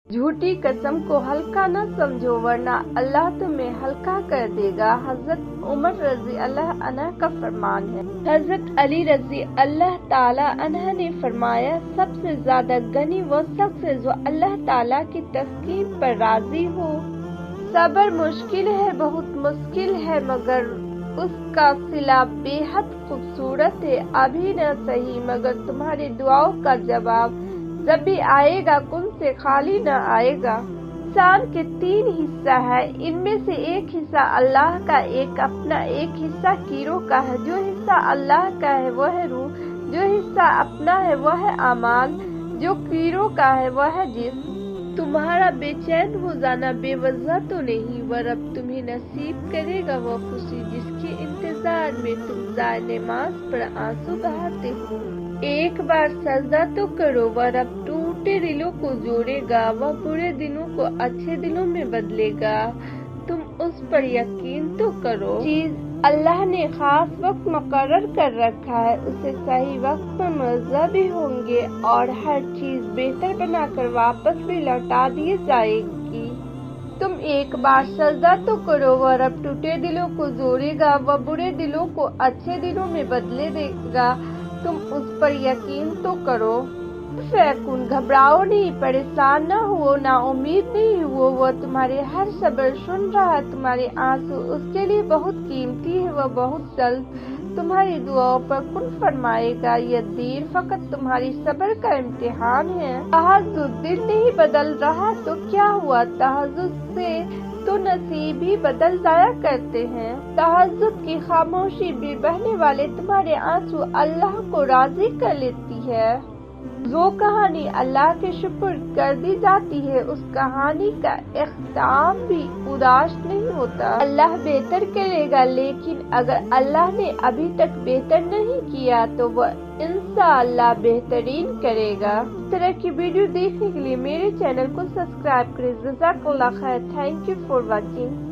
جھوٹی قسم کو ہلکا نہ سمجھو ورنہ اللہ تمہیں ہلکا کر دے گا۔ حضرت عمر رضی اللہ عنہ کا فرمان ہے۔ حضرت علی رضی اللہ تعالی عنہ نے فرمایا، سب سے زیادہ غنی وہ شخص ہے جو اللہ تعالی کی تسکین پر راضی ہو۔ صبر مشکل ہے، بہت مشکل ہے، مگر اس کا صلہ بے حد خوبصورت ہے۔ ابھی نہ صحیح مگر تمہاری دعاؤں کا جواب جب بھی آئے گا کن سے خالی نہ آئے گا۔ انسان کے 3 حصہ ہے، ان میں سے ایک حصہ اللہ کا، ایک اپنا، ایک حصہ کیڑوں کا ہے۔ جو حصہ اللہ کا ہے وہ ہے روح، جو حصہ اپنا ہے وہ ہے اعمال، جو کیڑوں کا ہے وہ ہے جسم۔ تمہارا بے چین ہو جانا بے وجہ تو نہیں، وہ رب تمہیں نصیب کرے گا وہ خوشی جس کے انتظار میں تم جائے نماز پر آنسو بہاتے ہو۔ ایک بار سجدہ تو کرو، وہ رب ٹوٹے دلوں کو جوڑے گا، وہ برے دنوں کو اچھے دنوں میں بدلے گا، تم اس پر یقین تو کرو۔ چیز اللہ نے خاص وقت مقرر کر رکھا ہے، اسے صحیح وقت پر موزہ بھی ہوں گے اور ہر چیز بہتر بنا کر واپس بھی لوٹا دی جائے گی۔ تم ایک بار سجدہ تو کرو، وہ رب ٹوٹے دلوں کو جوڑے گا، وہ برے دلوں کو اچھے دلوں میں بدلے دے گا، تم اس پر یقین تو کرو۔ فیکن گھبراؤ نہیں، پریشان نہ ہو، نا امید نہیں ہو، وہ تمہارے ہر صبر سن رہا ہے، تمہارے آنسو اس کے لیے بہت قیمتی ہے، وہ بہت جلد تمہاری دعاؤں پر کن فرمائے گا۔ یہ دیر فقط تمہاری صبر کا امتحان ہے۔ تہجد دل نہیں بدل رہا تو کیا ہوا، تہجد سے تو نصیب ہی بدل جایا کرتے ہیں۔ تہجد کی خاموشی بھی بہنے والے تمہارے آنسو اللہ کو راضی کر لیتی ہے۔ جو کہانی اللہ کے سپرد کر دی جاتی ہے اس کہانی کا اختتام بھی اداس نہیں ہوتا۔ اللہ بہتر کرے گا، لیکن اگر اللہ نے ابھی تک بہتر نہیں کیا تو وہ انشاءاللہ بہترین کرے گا۔ اس طرح کی ویڈیو دیکھنے کے لیے میرے چینل کو سبسکرائب کریں۔ جزاک اللہ خیر۔ Thank you for watching.